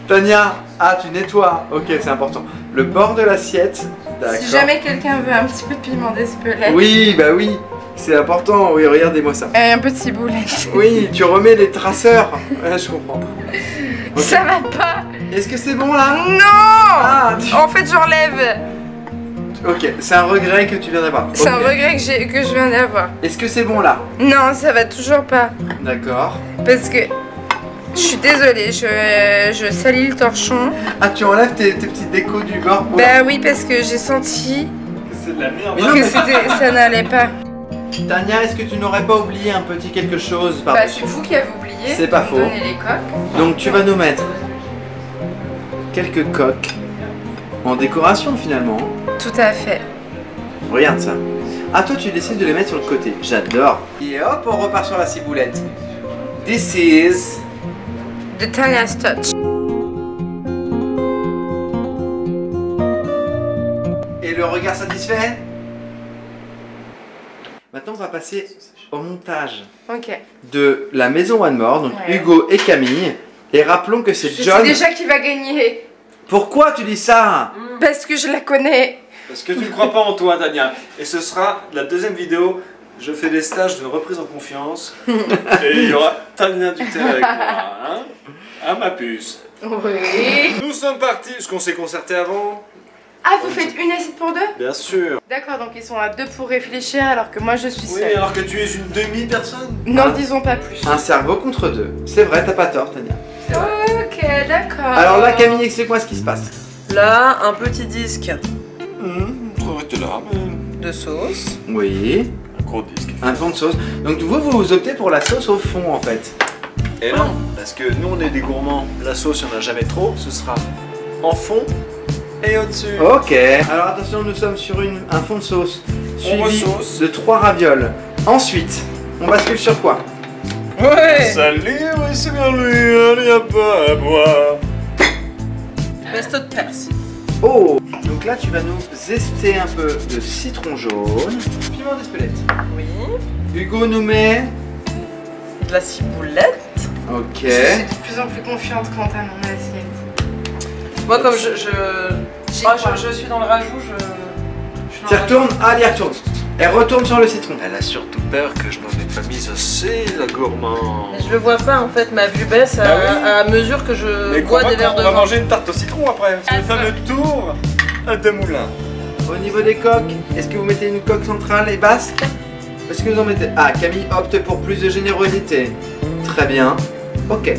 Tania, ah, tu nettoies. Ok, c'est important. Le bord de l'assiette. D'accord. Si jamais quelqu'un veut un petit peu de piment d'Espelette. Oui, bah oui. C'est important. Oui, regardez-moi ça. Un peu de ciboulette. Oui, tu remets les traceurs. Ouais, je comprends. Ok. Ça va pas. Est-ce que c'est bon là? Non. Ah, En fait, j'enlève. Ok, c'est un regret que tu viens d'avoir. C'est un Ok. regret que je viens d'avoir. Est-ce que c'est bon là? Non, ça va toujours pas. D'accord. Parce que je suis désolée, je salis le torchon. Ah, tu enlèves tes petites décos du bord? Oula. Bah oui, parce que j'ai senti C'est de la merde. Mais non, que mais- ça n'allait pas. Tania, est-ce que tu n'aurais pas oublié un petit quelque chose Bah par-dessus? c'est vous qui avez oublié. C'est pas de me faux. donner les coques. Donc tu vas nous mettre quelques coques en décoration finalement. Tout à fait. Regarde ça. Ah, toi tu décides de les mettre sur le côté. J'adore. Et hop, on repart sur la ciboulette. This is... The Tania's touch. Et le regard satisfait? Maintenant on va passer au montage Ok. de la maison One More, donc Ouais. Hugo et Camille. Et rappelons que c'est Je John. sais déjà qui va gagner. Pourquoi tu dis ça? Parce que je la connais. Parce que tu ne crois pas en toi, Tania. Et ce sera la deuxième vidéo. Je fais des stages de reprise en confiance. Et il y aura Tania Dutel avec moi. Hein, à ma puce. Oui. Nous sommes partis. Est-ce qu'on s'est concerté avant? Ah, vous faites une assiette pour deux? Bien sûr. D'accord, donc ils sont à deux pour réfléchir alors que moi je suis Oui, seule. alors que tu es une demi-personne. N'en Ah. disons pas plus. Un cerveau contre deux. C'est vrai, t'as pas tort, Tania. Ok, d'accord. Alors là, Camille, explique-moi ce qui se passe. Là, un petit disque Arrête là, mais... de sauce. Oui. Un gros disque. Un fond de sauce. Donc vous optez pour la sauce au fond, en fait. Et non, parce que nous on est des gourmands. La sauce, il n'y en a jamais trop. Ce sera en fond et au-dessus. Ok. Alors attention, nous sommes sur un fond de sauce. On Suivi ressauce. de 3 ravioles. Ensuite, on bascule sur quoi? Ouais. Salut, oui, c'est bien lui, il n'y a pas à boire. Pesto de persil. Oh. Donc là, tu vas nous zester un peu de citron jaune. Piment d'Espelette. Oui. Hugo nous met... De la ciboulette. Ok. Je suis de plus en plus confiante quant à mon assiette. Moi, comme je suis dans le rajout, Tu retournes? Ah, elle y retourne. Elle retourne sur le citron. Elle a surtout peur que je n'en ai pas mis assez, la gourmand. Mais je le vois pas en fait, ma vue baisse Bah oui. à mesure que je Mais bois des verres de on va vin. manger une tarte au citron après. C'est le fameux tour de moulin. Au niveau des coques, est-ce que vous mettez une coque centrale et basque? Est-ce que vous en mettez? Ah, Camille opte pour plus de générosité. Très bien. Ok.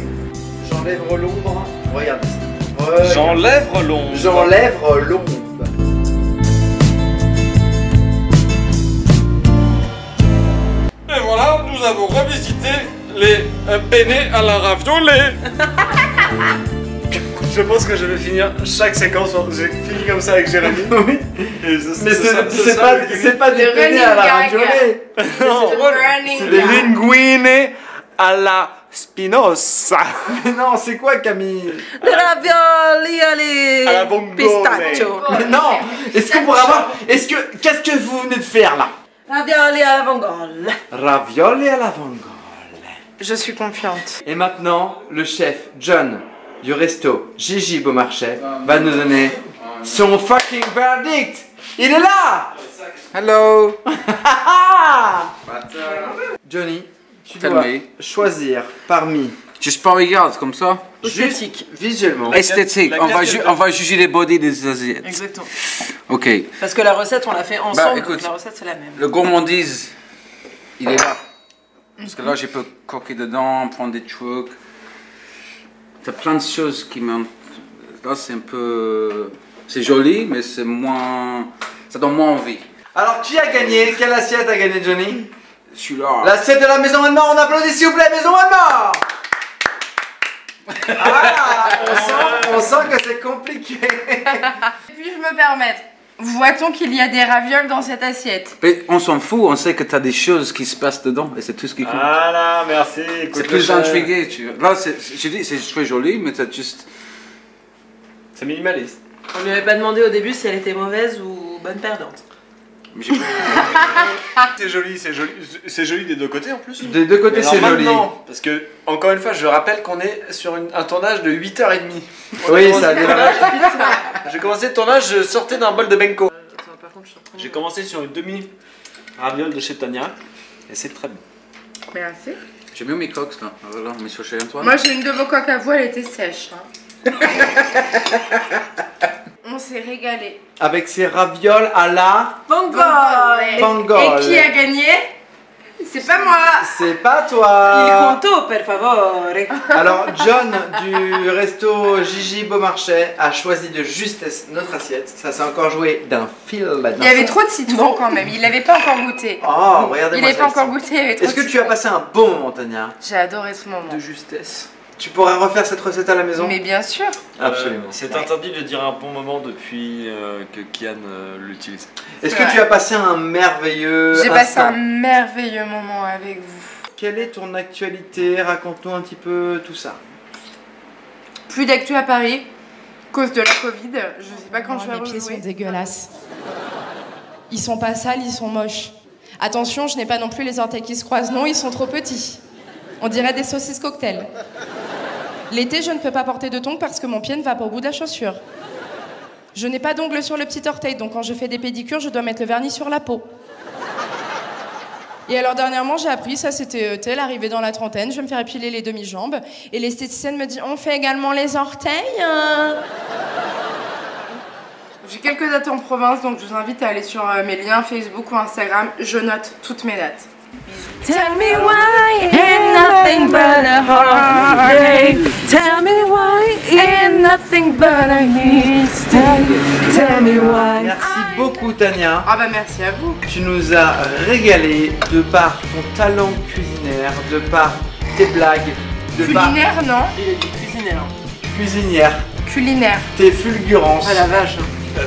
J'enlève l'ombre. Regardez ça. Regardez. J'enlève l'ombre. J'enlève l'ombre. Et voilà, nous avons revisité les penne à la raviolée. Je pense que je vais finir chaque séquence. J'ai fini comme ça avec Jérémy. Oui. Et Mais c'est pas des Le penne à la running gag. raviolée. Non, Running c'est des gag. linguine à la spinosa. Mais non, c'est quoi, Camille? Des ravioli allez À la vongole. pistachio. Mais non. Est-ce que pour avoir... Qu'est-ce que vous venez de faire là? Ravioli à la vongole. Ravioli à la vongole. Je suis confiante. Et maintenant, le chef John du resto Gigi Beaumarchais va nous donner son fucking verdict. Il est là. Hello. Johnny, tu Tell dois me. choisir parmi Juste pas regarde comme ça. juste visuellement. Esthétique. On va juger les bodies des assiettes. Exactement. Ok. Parce que la recette, on l'a fait ensemble, écoute. donc la recette c'est la même. Le gourmandise, il est là. Parce que là, je peux coquer dedans, prendre des trucs. T'as plein de choses qui m'ont... Là, c'est un peu... C'est joli, mais c'est moins... Ça donne moins envie. Alors qui a gagné? Quelle assiette a gagné, Johnny? Celui-là... L'assiette de la maison One More. On applaudit s'il vous plaît, maison One More. Ah, on sent que c'est compliqué. Puis-je me permettre? Voit-on qu'il y a des ravioles dans cette assiette? Mais on s'en fout, on sait que t'as des choses qui se passent dedans, et c'est tout ce qui compte. Voilà, merci. C'est plus intrigué, tu vois. Là, je dis, c'est très joli, mais t'as juste... C'est minimaliste. On lui avait pas demandé au début si elle était mauvaise ou bonne perdante. Mais j'ai- C'est joli, c'est joli des deux côtés en plus. Des deux côtés, Mais c'est alors joli. maintenant, parce que, encore une fois, je rappelle qu'on est sur un tournage de 8h30. Oui, ça a démarré. J'ai commencé le tournage, je sortais d'un bol de Benko. Attends, par contre, je reprends. J'ai commencé sur une demi-raviole de chez Tania, et c'est très bon. Merci. J'ai mis mes coques, là. Voilà, on est sur chez Antoine. Moi j'ai une de vos coques à vous, elle était sèche. Hein. On s'est régalé. Avec ses ravioles à la... Bongole. Bongole. Et qui a gagné? C'est pas moi. C'est pas Il toi. conto, per favore. Alors, John du resto Gigi Beaumarchais a choisi de justesse notre assiette. Ça s'est encore joué d'un fil là-dedans. Il y avait trop de citron quand même, il l'avait pas encore goûté. Oh, regardez-moi Il n'est ça, pas encore ici. goûté, il y avait trop Est-ce que de tu as citron. passé un bon moment, Tania? J'ai adoré ce moment. De justesse. Tu pourrais refaire cette recette à la maison? Mais bien sûr. Absolument. C'est interdit de dire un bon moment depuis que Kian l'utilise. Est-ce C'est que tu as passé un merveilleux J'ai passé instant? un merveilleux moment avec vous. Quelle est ton actualité? Raconte-nous un petit peu tout ça. Plus d'actu à Paris, cause de la Covid. Je sais pas quand je vais Mes pieds sont rejouer. dégueulasses. Ils sont pas sales, ils sont moches. Attention, je n'ai pas non plus les orteils qui se croisent, non, ils sont trop petits. On dirait des saucisses cocktail. L'été, je ne peux pas porter de tongs parce que mon pied ne va pas au bout de la chaussure. Je n'ai pas d'ongles sur le petit orteil, donc quand je fais des pédicures, je dois mettre le vernis sur la peau. Et alors dernièrement, j'ai appris, ça c'était l'arrivée dans la trentaine, je vais me faire épiler les demi-jambes. Et l'esthéticienne me dit, on fait également les orteils J'ai quelques dates en province, donc je vous invite à aller sur mes liens Facebook ou Instagram. Je note toutes mes dates. Tell me why ain't nothing but a heartache. Tell me why ain't nothing but a mistake. Tell me why. Merci beaucoup Tania. Ah bah merci à vous. Tu nous as régalé de par ton talent culinaire, de par tes blagues, de culinaire par... non. Il a dit cuisinière. Cuisinière. Culinaire. Tes fulgurances. Ah la vache.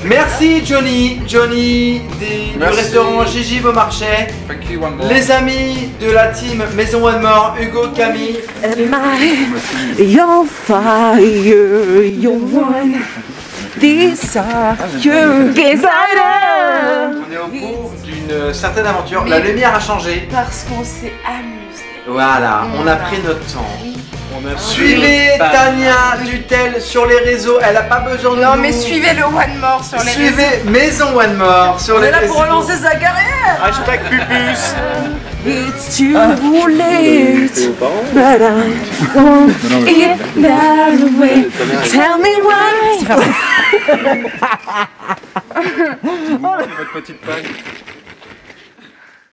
Merci Johnny du restaurant Gigi Beaumarchais. Thank you, one more. Les amis de la team Maison One More, Hugo, Camille. Am I your fire, your one desire, your desire. On est au bout d'une certaine aventure. La lumière a changé. Parce qu'on s'est amusé. Voilà, on a pris notre temps. Suivez Tania Dutel sur les réseaux, elle a pas besoin de Non nous. mais suivez le One More sur les réseaux. Suivez Maison One More sur les réseaux. On est là pour relancer sa carrière. Hashtag Pupus. It's too late, but I won't it that way. Tell me why. Votre petite panne.